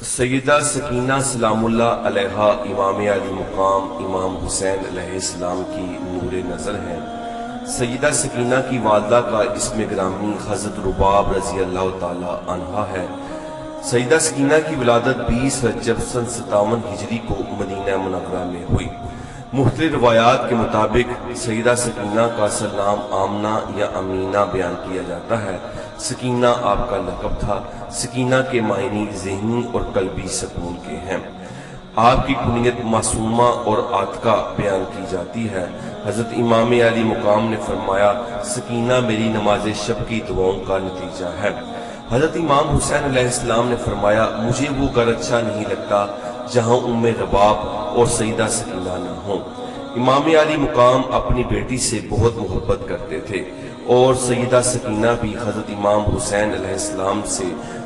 سیدہ سکینہ سلام اللہ علیہا امام علی مقام امام حسین علیہ السلام کی نور نظر ہیں۔ سیدہ سکینہ کی والدہ کا اسم گرامی حضرت رباب رضی اللہ تعالی عنہا ہے۔ سیدہ سکینہ کی ولادت 20 رجب سن 57 ہجری کو مدینہ منورہ میں ہوئی۔ مختلف روایات کے مطابق سیدہ سکینہ کا اصل نام آمنہ یا امینہ بیان کیا جاتا ہے۔ سکینہ آپ کا لقب تھا۔ سکینہ کے معنی ذہنی اور قلبی سکون کے ہیں۔ آپ کی کنیت معصومہ اور عاتقہ بیان کی جاتی ہے۔ حضرت امام علی مقام نے فرمایا، سکینہ میری نماز شب کی دعاؤں کا نتیجہ ہے۔ حضرت امام حسین علیہ السلام نے فرمایا، مجھے وہ گھر اچھا نہیں لگتا جہاں ام رباب اور سیدہ سکینہ نہ ہوں۔ امام علی مقام اپنی بیٹی سے بہت محبت کرتے تھے اور سیدہ سکینہ بھی حضرت امام حسین علیہ السلام سے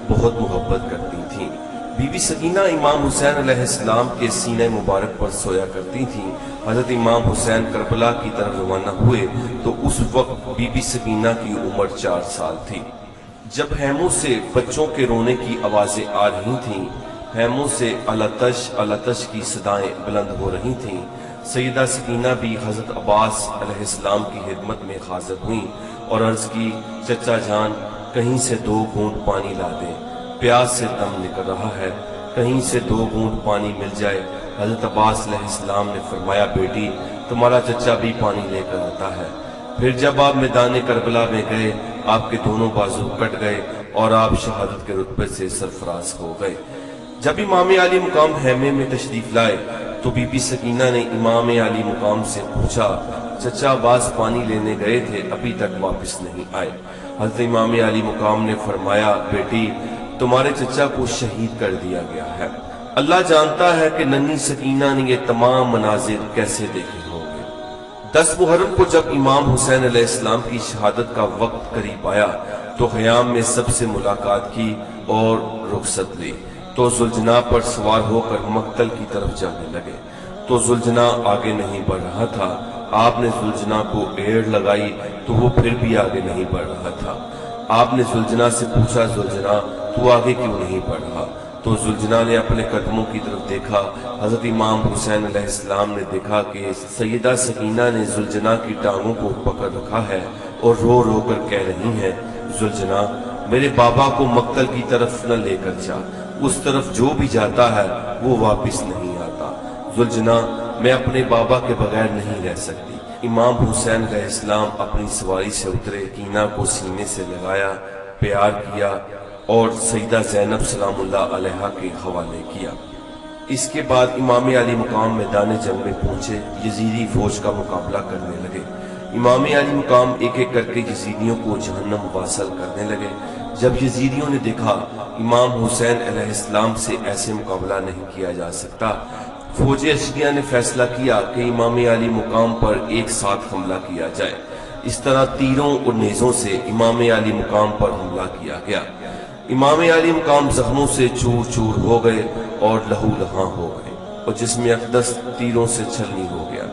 بہت محبت کرتی تھیں۔ بی بی سکینہ امام حسین علیہ السلام کے سینہ مبارک پر سویا کرتی تھیں۔ حضرت امام حسین کربلا کی طرف روانہ ہوئے تو اس وقت بی بی سکینہ کی عمر 4 سال تھی۔ جب خیموں سے بچوں کے رونے کی آوازیں آ رہی تھیں، خیموں سے الاتش الاتش کی صدائیں بلند ہو رہی تھیں، سیدہ سکینہ بھی حضرت عباس علیہ السلام کی خدمت میں حاضر ہوئیں اور عرض کی، چچا جان کہیں سے 2 گھونٹ پانی لا دیں، پیاس سے دم نکل رہا ہے، کہیں سے 2 گھونٹ پانی مل جائے۔ حضرت عباس علیہ السلام نے فرمایا، بیٹی تمہارا چچا بھی پانی لے کر آتا ہے۔ پھر جب آپ میدان کربلا میں گئے، آپ کے دونوں بازو کٹ گئے اور آپ شہادت کے رتبے سے سرفراز ہو گئے۔ جب امام علی مقام خیمے میں تشریف لائے تو بی بی سکینہ نے امام علی مقام سے پوچھا، چچا عباس پانی لینے گئے تھے، ابھی تک واپس نہیں آئے۔ حضرت امام علی مقام نے فرمایا، بیٹی تمہارے چچا کو شہید کر دیا گیا ہے۔ اللہ جانتا ہے کہ ننھی سکینہ نے یہ تمام مناظر کیسے دیکھے ہوں گے۔ 10 محرم کو جب امام حسین علیہ السلام کی شہادت کا وقت قریب آیا تو خیام میں سب سے ملاقات کی اور رخصت لی تو زلجنا پر سوار ہو کر مقتل کی طرف جانے لگے تو زلجنا آگے نہیں بڑھ رہا تھا۔ آپ نے زلجنا کو ایڑ لگائی تو وہ پھر بھی آگے نہیں بڑھ رہا تھا۔ آپ نے زلجنا سے پوچھا، زلجنا تو آگے کیوں نہیں بڑھ رہا؟ تو زلجنا نے اپنے قدموں کی طرف دیکھا۔ حضرت امام حسین علیہ السلام نے دیکھا کہ سیدہ سکینہ نے زلجنا کی ٹانگوں کو پکڑ رکھا ہے اور رو رو کر کہہ رہی ہیں، زلجنا میرے بابا کو مقتل کی طرف نہ لے کر جا، اس طرف جو بھی جاتا ہے وہ واپس نہیں آتا۔ زلجنا میں اپنے بابا کے بغیر نہیں رہ سکتی۔ امام حسین علیہ السلام اپنی سواری سے اترے، کینہ کو سینے سے لگایا، پیار کیا اور سیدہ زینب سلام اللہ علیہا کے حوالے کیا۔ اس کے بعد امام علی مقام میدان جنگ میں پہنچے، یزیدی فوج کا مقابلہ کرنے لگے۔ امام علی مقام ایک ایک کر کے یزیدیوں کو جہنم واصل کرنے لگے۔ جب یزیدیوں نے دیکھا امام حسین علیہ السلام سے ایسے مقابلہ نہیں کیا جا سکتا، فوج اشریہ نے فیصلہ کیا کہ امام علی مقام پر ایک ساتھ حملہ کیا جائے۔ اس طرح تیروں اور نیزوں سے امام علی مقام پر حملہ کیا گیا۔ امام علی مقام زخموں سے چور چور ہو گئے اور لہو لہاں ہو گئے اور جسم اقدس تیروں سے چھلنی ہو گیا۔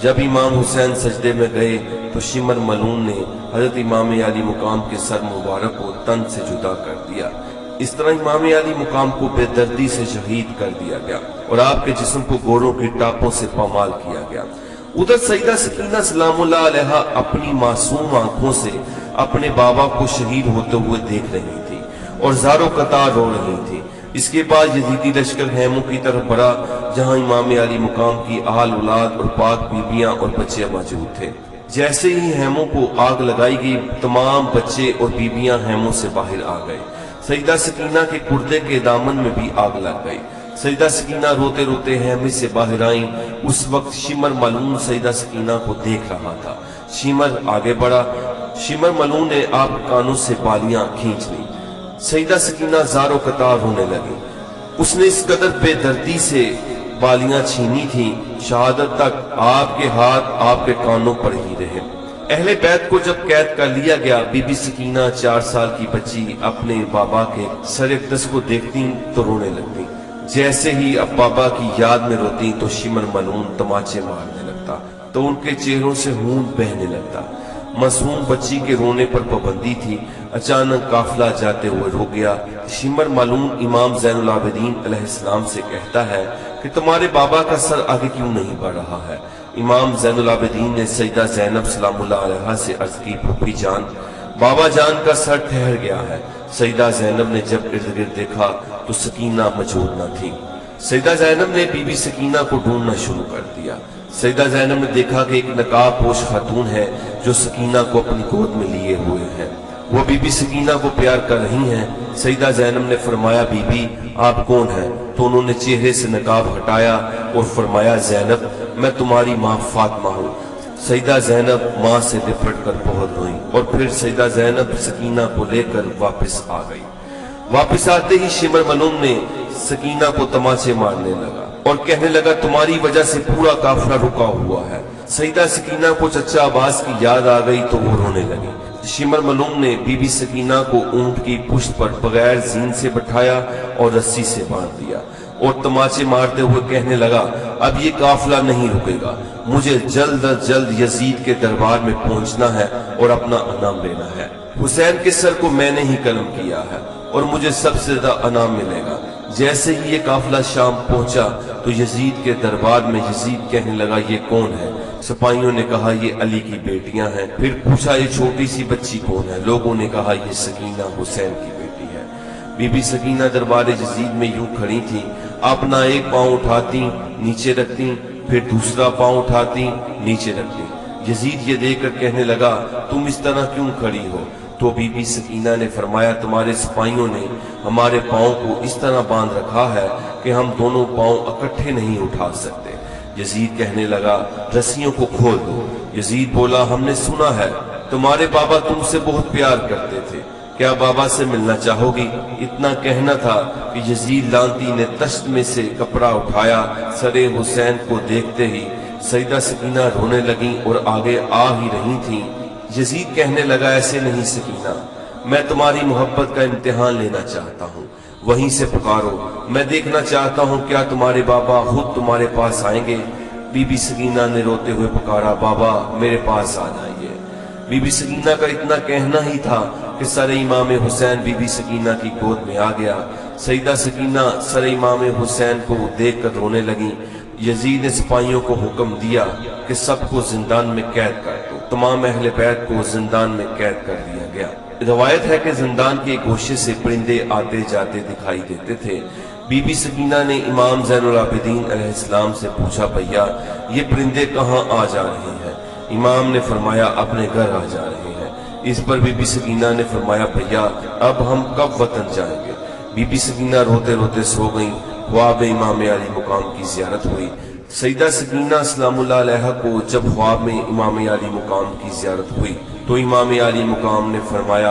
جب امام حسین سجدے میں گئے تو شمر ملعون نے حضرت امام علی مقام کے سر مبارک کو تن سے جدا کر دیا۔ اس طرح امام علی مقام کو بے دردی سے شہید کر دیا گیا اور آپ کے جسم کو گھوڑوں کی ٹاپوں سے پامال کیا گیا۔ ادھر سیدہ سکینہ سلام اللہ علیہا اپنی معصوم آنکھوں سے اپنے بابا کو شہید ہوتے ہوئے دیکھ رہی تھی اور زاروں قطار رو رہی تھی۔ اس کے بعد یزیدی لشکر خیموں کی طرف بڑھا جہاں امام علی مقام کی آل اولاد اور پاک بیبیاں اور بچے موجود تھے۔ جیسے ہی خیموں کو آگ لگائی گئی، تمام بچے اور بیبیاں خیموں سے باہر آ گئے۔ سیدہ سکینہ کے کردے کے دامن میں بھی آگ لگ گئی۔ سیدہ سکینہ روتے روتے خیمے سے باہر آئیں۔ اس وقت شمر ملعون سیدہ سکینہ کو دیکھ رہا تھا۔ شمر آگے بڑھا، شمر ملعون نے آپ کانوں سے بالیاں کھینچ لیں۔ سیدہ سکینہ زار و قطار ہونے لگی۔ اس نے اس قدر بے دردی سے بالیاں چھینی تھیں، شہادت تک آپ کے ہاتھ آپ کے کانوں پر ہی رہے۔ اہل بیت کو جب قید کر لیا گیا، بی بی سکینہ 4 سال کی بچی اپنے بابا کے سر اقدس کو دیکھتی تو رونے لگتی۔ جیسے ہی اب بابا کی یاد میں روتی تو شمر ملعون تماچے مارنے لگتا تو ان کے چہروں سے خون بہنے لگتا۔ मासूम बच्ची के रोने पर पाबंदी थी। अचानक काफिला जाते हुए रुक गया। शिमर मालूम इमाम ज़ैनुल आबिदीन अलैहिस्सलाम से कहता है कि तुम्हारे बाबा का सर आगे क्यों नहीं बढ़ रहा है। इमाम ज़ैनुल आबिदीन ने सैयदा ज़ैनब सलामुल्लाह अलैहा से अर्ज की, फूफी जान, बाबा जान का सर ठहर गया है। सैयदा ज़ैनब ने जब इर्द गिर्द देखा तो सकीना मौजूद न थी। सैयदा ज़ैनब ने बीबी सकीना को ढूंढना शुरू कर दिया। सैयदा ज़ैनब ने देखा कि एक नकाब पोश खातून है जो सकीना को अपनी गोद में लिए हुए है। वो बीबी सकीना को प्यार कर रही हैं। सैयदा ज़ैनब ने फरमाया, बीबी आप कौन हैं? तो उन्होंने चेहरे से नकाब हटाया और फरमाया, ज़ैनब मैं तुम्हारी माँ फातिमा हूँ। सैयदा ज़ैनब माँ से लिपट कर बहुत रोई और फिर सैयदा ज़ैनब सकीना को लेकर वापस आ गई। वापस आते ही शिमर मलूम ने सकीना को तमाचे मारने लगा और कहने लगा, तुम्हारी वजह से पूरा काफिला रुका हुआ है। सैयदा सकीना को चचा अब्बास की याद आ गई तो वो रोने लगी। शिमर मलूम ने बीबी सकीना को ऊंट की पुश्त पर बगैर जीन से बिठाया और रस्सी से बांध दिया और तमाचे मारते हुए कहने लगा, अब ये काफिला नहीं रुकेगा, मुझे जल्द अज जल्द यजीद के दरबार में पहुंचना है और अपना इनाम लेना है। हुसैन के सर को मैंने ही कलम किया है और मुझे सबसे ज्यादा इनाम मिलेगा। जैसे ही ये काफिला शाम पहुंचा तो यजीद के दरबार में यजीद कहने लगा, ये कौन है? सिपाहियों ने कहा, ये अली की बेटियां हैं। फिर पूछा, ये छोटी सी बच्ची कौन है? लोगों ने कहा, ये सकीना हुसैन की बेटी है। बीबी सकीना दरबार यजीद में यूं खड़ी थी, अपना एक पांव उठाती नीचे रखती, फिर दूसरा पांव उठाती नीचे रखती। यजीद ये देखकर कहने लगा, तुम इस तरह क्यों खड़ी हो? तो बीबी सकीना ने फरमाया, तुम्हारे सिपाहियों ने हमारे पांव को इस तरह बांध रखा है कि हम दोनों पांव इकट्ठे नहीं उठा सकते। यजीद कहने लगा, रस्सियों को खोल दो। यजीद बोला, हमने सुना है तुम्हारे बाबा तुमसे बहुत प्यार करते थे, क्या बाबा से मिलना चाहोगी? इतना कहना था कि यजीद लांती ने तश्त में से कपड़ा उठाया। सरे हुसैन को देखते ही सैयदा सकीना रोने लगी और आगे आ ही रही थी। यजीद कहने लगा, ऐसे नहीं सकीना, मैं तुम्हारी मोहब्बत का इम्तिहान लेना चाहता हूँ, वहीं से पुकारो। मैं देखना चाहता हूँ क्या तुम्हारे बाबा खुद तुम्हारे पास आएंगे? बीबी सकीना ने रोते हुए पुकारा, बाबा मेरे पास आ जाइए। बीबी सकीना का इतना कहना ही था कि सर इमाम हुसैन बीबी सकीना की गोद में आ गया। सैयदा सकीना सर इमाम हुसैन को देखकर रोने लगी। यजीद ने सिपाहियों को हुक्म दिया कि सबको जिंदान में कैद कर दो। तमाम अहले बैत को जिंदान में कैद कर दिया गया। रवायत है कि जिंदान के गोशे से परिंदे आते जाते दिखाई देते थे। बीबी सकीना ने इमाम ज़ैनुल आबिदीन अलैहिस्सलाम से पूछा, भैया ये परिंदे कहाँ आ जा रहे हैं? इमाम ने फरमाया, अपने घर आ जा रहे हैं। इस पर बीबी सकीना ने फरमाया, भैया अब हम कब वतन जाएंगे? बीबी सकीना रोते रोते सो गईं। ख्वाब इमाम अली मुकाम की जियारत हुई। सैयदा सकीना सलामुल्लाह अलैहा को जब ख्वाब में इमाम अली मुकाम की जियारत हुई तो इमाम अली मुकाम ने फरमाया,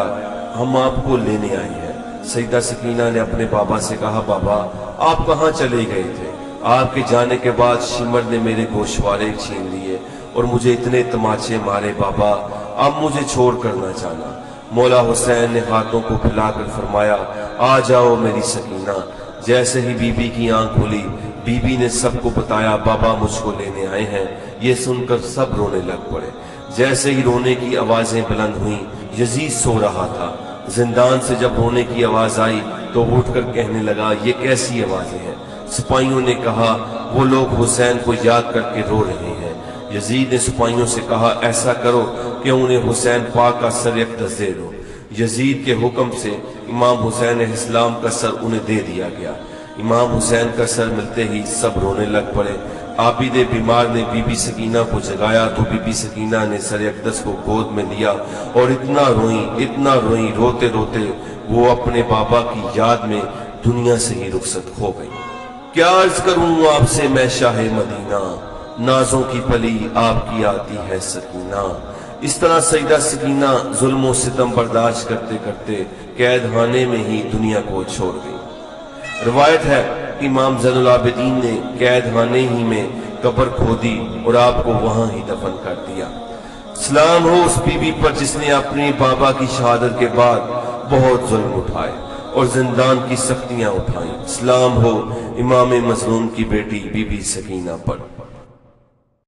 हम आपको लेने आए हैं। सैयदा सकीना ने अपने बाबा से कहा, बाबा आप कहाँ चले गए थे? आपके जाने के बाद शिमर ने मेरे गोशवारे छीन लिए और मुझे इतने तमाचे मारे, बाबा अब मुझे छोड़ कर न जाना। मौला हुसैन ने हाथों को फैलाकर फरमाया, आ जाओ मेरी सकीना। जैसे ही बीबी की आंख खुली, बीबी ने सबको बताया, बाबा मुझको लेने आए हैं। ये सुनकर सब रोने लग पड़े। जैसे ही रोने की आवाजें बुलंद हुई, यजीद सो रहा था। जिंदान से जब रोने की आवाज आई तो उठकर कहने लगा, ये कैसी आवाजें हैं? सिपाहियों ने कहा, वो लोग हुसैन को याद करके रो रहे हैं। यजीद ने सिपाहियों से कहा, ऐसा करो कि उन्हें हुसैन पाक का सर यकदस दे दो। यजीद के हुक्म से इमाम हुसैन इस्लाम का सर उन्हें दे दिया गया। इमाम हुसैन का सर मिलते ही सब रोने लग पड़े। आबिदे बीमार ने बीबी सकीना को जगाया तो बीबी सकीना ने सर अक़दस को गोद में लिया और इतना रोई, रोते रोते वो अपने बाबा की याद में दुनिया से ही रुखसत हो गई। क्या अर्ज करूं आपसे मैं शाह मदीना, नाजों की पली आपकी आती है सकीना। इस तरह सैयदा सकीना जुल्म सितम बर्दाश्त करते करते कैद खाने में ही दुनिया को छोड़ गई। रिवायत है इमाम ज़ैनुल आबिदीन ने कैद खाने ही में कब्र खोदी और आपको वहां ही दफन कर दिया। सलाम हो उस बीबी पर जिसने अपने बाबा की शहादत के बाद बहुत जुल्म उठाए और जिंदान की सख्तियां उठाई। सलाम हो इमाम मज़लूम की बेटी बीबी सकीना पर।